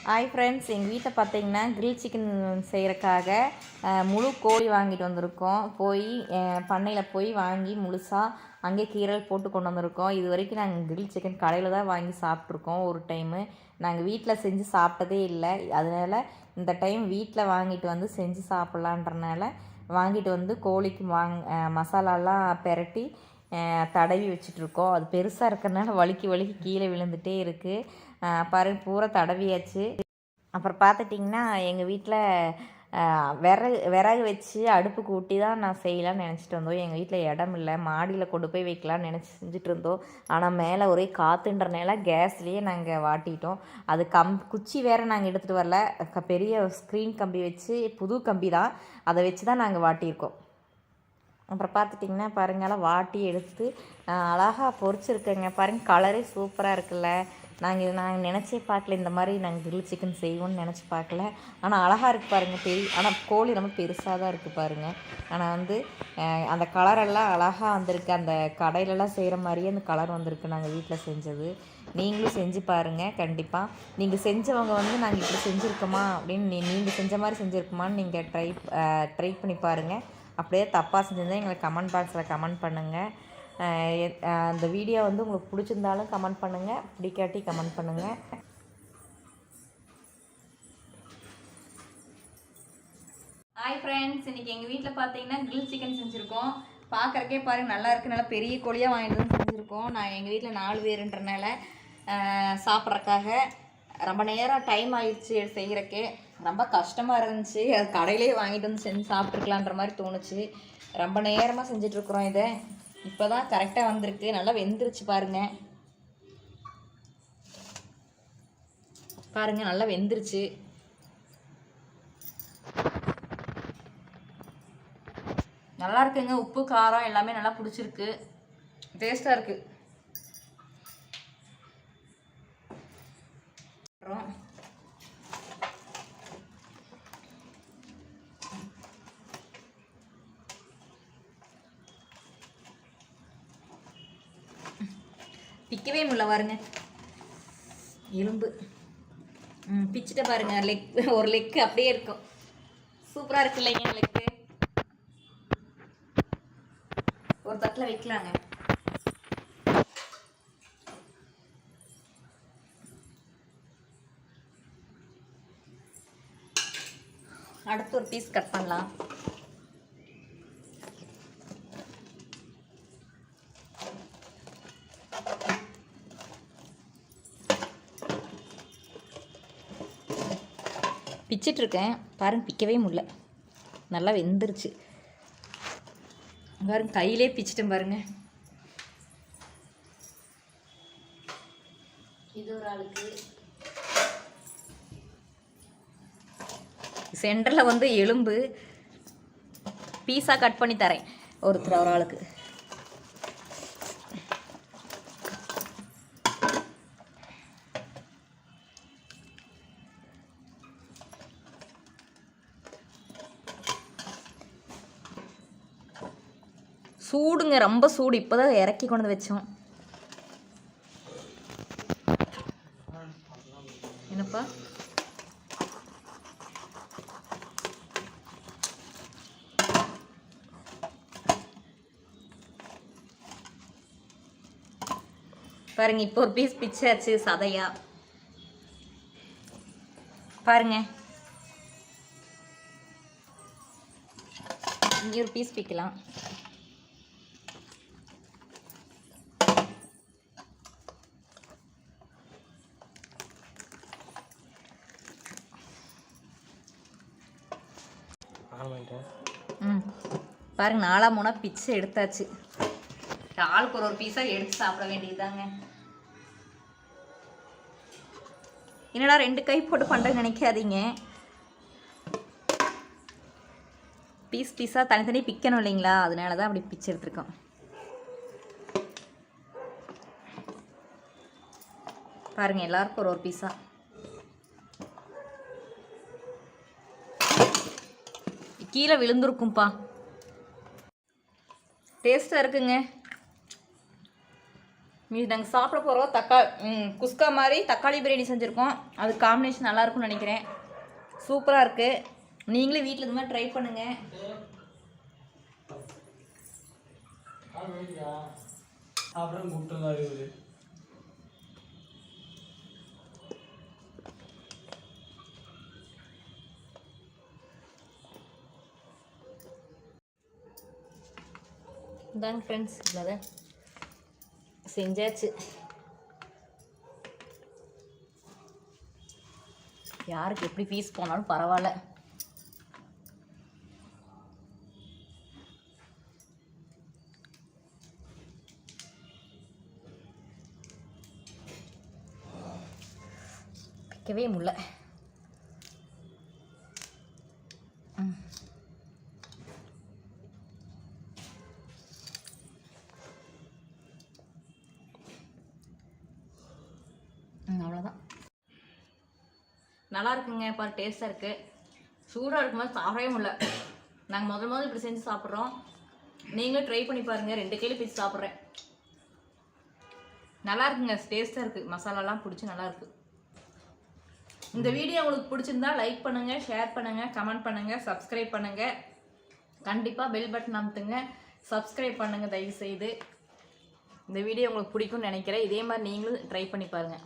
Hi friends, எங்கள் வீட்டில் பார்த்தீங்கன்னா கிரில் சிக்கன் செய்கிறக்காக முழு கோழி வாங்கிட்டு வந்திருக்கோம். பண்ணையில் போய் வாங்கி முழுசாக அங்கே கீரல் போட்டு கொண்டு வந்திருக்கோம். இது வரைக்கும் நாங்கள் கிரில் சிக்கன் கடையில் தான் வாங்கி சாப்பிட்ருக்கோம். ஒரு டைமு நாங்கள் வீட்டில் செஞ்சு சாப்பிட்டதே இல்லை. அதனால் இந்த டைம் வீட்டில் வாங்கிட்டு வந்து செஞ்சு சாப்பிட்லான்றனால வாங்கிட்டு வந்து கோழிக்கு மசாலாலாம் பெரட்டி தடவி வச்சிட்ருக்கோம். அது பெருசாக இருக்கிறனால வலிக்கு கீழே விழுந்துகிட்டே இருக்குது. பாருங்க, பூரா தடவியாச்சு. அப்புறம் பார்த்துட்டிங்கன்னா எங்கள் வீட்டில் விறகு வச்சு அடுப்பு கூட்டி தான் நான் செய்யலான்னு நினச்சிட்டு வந்தோம். எங்கள் வீட்டில் இடம் இல்லை, மாடியில் கொண்டு போய் வைக்கலான்னு நினச்சி செஞ்சுட்டு இருந்தோம். ஆனால் மேலே ஒரே காற்றுன்றனால கேஸ்லேயே நாங்கள் வாட்டிட்டோம். அது குச்சி வேறு நாங்கள் எடுத்துகிட்டு வரல. பெரிய ஸ்க்ரீன் கம்பி வச்சு, புது கம்பி தான், அதை வச்சு தான் நாங்கள் வாட்டியிருக்கோம். அப்புறம் பார்த்துட்டிங்கன்னா பாருங்கள்லாம் வாட்டி எடுத்து அழகாக பொரிச்சிருக்கேங்க. பாருங்கள், கலரே சூப்பராக இருக்குல்ல. நாங்கள் நினச்சே பார்க்கல, இந்த மாதிரி நாங்கள் கிரில் சிக்கன் செய்வோம்னு நினச்சி பார்க்கல. ஆனால் அழகாக இருக்குது பாருங்கள். ஆனால் கோழி ரொம்ப பெருசாக தான் இருக்குது பாருங்கள். ஆனால் அந்த கலரெல்லாம் அழகாக வந்திருக்கு. அந்த கடையிலலாம் செய்கிற மாதிரியே அந்த கலர் வந்திருக்கு நாங்கள் வீட்டில் செஞ்சது. நீங்களும் செஞ்சு பாருங்கள். கண்டிப்பாக நீங்கள் செஞ்சவங்க நாங்கள் இப்படி செஞ்சுருக்கோமா அப்படின்னு, நீங்கள் செஞ்ச மாதிரி செஞ்சுருக்குமான்னு நீங்கள் ட்ரை பண்ணி பாருங்கள். அப்படியே தப்பாக செஞ்சுருந்தால் எங்களுக்கு கமெண்ட் பாக்ஸில் கமெண்ட் பண்ணுங்கள். அந்த வீடியோ உங்களுக்கு பிடிச்சிருந்தாலும் கமெண்ட் பண்ணுங்கள், பிடிக்காட்டி கமெண்ட் பண்ணுங்கள். ஹாய் ஃப்ரெண்ட்ஸ், இன்றைக்கி எங்கள் வீட்டில் பார்த்தீங்கன்னா கிரில் சிக்கன் செஞ்சுருக்கோம். பார்க்குறக்கே பாருங்கள், நல்லா இருக்குது. நல்லா பெரிய கோழியாக வாங்கிட்டு வந்து செஞ்சுருக்கோம். எங்கள் வீட்டில் 4 பேருன்றனால சாப்பிட்றக்காக ரொம்ப நேரம் டைம் ஆகிடுச்சு செய்கிறக்கே. ரொம்ப கஷ்டமாக இருந்துச்சு. அது கடையிலே வாங்கிட்டு வந்து செஞ்சு சாப்பிட்ருக்கலான்ற மாதிரி தோணுச்சு. ரொம்ப நேரமாக செஞ்சிட்ருக்குறோம். இதை இப்போ தான் கரெக்டாக வந்திருக்கு. நல்லா வெந்துருச்சு பாருங்கள். நல்லா வெந்துருச்சு. நல்லா இருக்குங்க. உப்பு காரம் எல்லாமே நல்லா பிடிச்சிருக்கு. டேஸ்ட்டாக இருக்குது. பிக்கவே முடியல பாருங்க, எலும்பு பிச்சுட்ட பாருங்க. ஒரு லெக்கு அப்படியே இருக்கும். சூப்பராக இருக்கு இல்லைங்க லெக்கு. ஒரு தட்டில் வைக்கலாங்க. அடுத்து ஒரு பீஸ் கட் பண்ணலாம். பிச்சிட்ருக்கேன் பாருங்க, பிக்கவே முடியல. நல்லா வெந்துருச்சு பாருங்க. கையிலே பிச்சிட்டேன் பாருங்க. இது ஒரு ஆளுக்கு. சென்டரில் எலும்பு பீஸாக கட் பண்ணி தரேன் ஒரு ஆளுக்கு. சூடுங்க, ரொம்ப சூடு. இப்போ தான் இறக்கி கொண்டு வச்சோம். என்னப்பா பாருங்க, இப்போ ஒரு பீஸ் பிச்சாச்சு சதையா. பாருங்க, இங்கே ஒரு பீஸ் பிக்கலாம். பாருங்க, 4 3 பிச்சை எடுத்தாச்சு. ஆளுக்கு ஒரு பீஸாக எடுத்து சாப்பிட வேண்டியதுதாங்க. என்னடா 2 கை போட்டு பண்ணுறேன்னு நினைக்காதீங்க. பீஸாக தனித்தனி பிக்கணும் இல்லைங்களா, அதனால தான் அப்படி பிச்சை எடுத்துருக்கோம். பாருங்கள், எல்லாருக்கும் ஒரு பீஸாக. கீழே விழுந்துருக்கும்பா. டேஸ்ட்டாக இருக்குங்க. மீது நாங்கள் சாப்பிட போகிறோம். குஸ்கா மாதிரி தக்காளி பிரியாணி செஞ்சுருக்கோம். அது காம்பினேஷன் நல்லாயிருக்கும்னு நினைக்கிறேன். சூப்பராக இருக்குது. நீங்களே வீட்டில் இது மாதிரி ட்ரை பண்ணுங்கள். இதாங்க ஃப்ரெண்ட்ஸ், இதை செஞ்சாச்சு. யாருக்கு எப்படி ஃபீஸ் போனாலும் பரவாயில்ல. வைக்கவே முடியல. அவ்வளோதான். நல்லா இருக்குங்க. பாரு, டேஸ்ட்டாக இருக்குது. சூடாக இருக்கும்போது சாப்பிடவே முடியல. நாங்கள் முதல் இப்படி செஞ்சு சாப்பிட்றோம். நீங்களும் ட்ரை பண்ணி பாருங்கள். 2 கையில் பிச்சு சாப்பிட்றேன். நல்லா இருக்குங்க. டேஸ்ட்டாக இருக்குது. மசாலாலாம் பிடிச்சி நல்லாயிருக்கு. இந்த வீடியோ உங்களுக்கு பிடிச்சிருந்தா லைக் பண்ணுங்கள், ஷேர் பண்ணுங்கள், கமெண்ட் பண்ணுங்கள், சப்ஸ்கிரைப் பண்ணுங்கள். கண்டிப்பாக பெல் பட்டன் அமுத்துங்க. சப்ஸ்கிரைப் பண்ணுங்கள் தயவுசெய்து. இந்த வீடியோ உங்களுக்கு பிடிக்கும்னு நினைக்கிறேன். இதே மாதிரி நீங்களும் ட்ரை பண்ணி பாருங்கள்.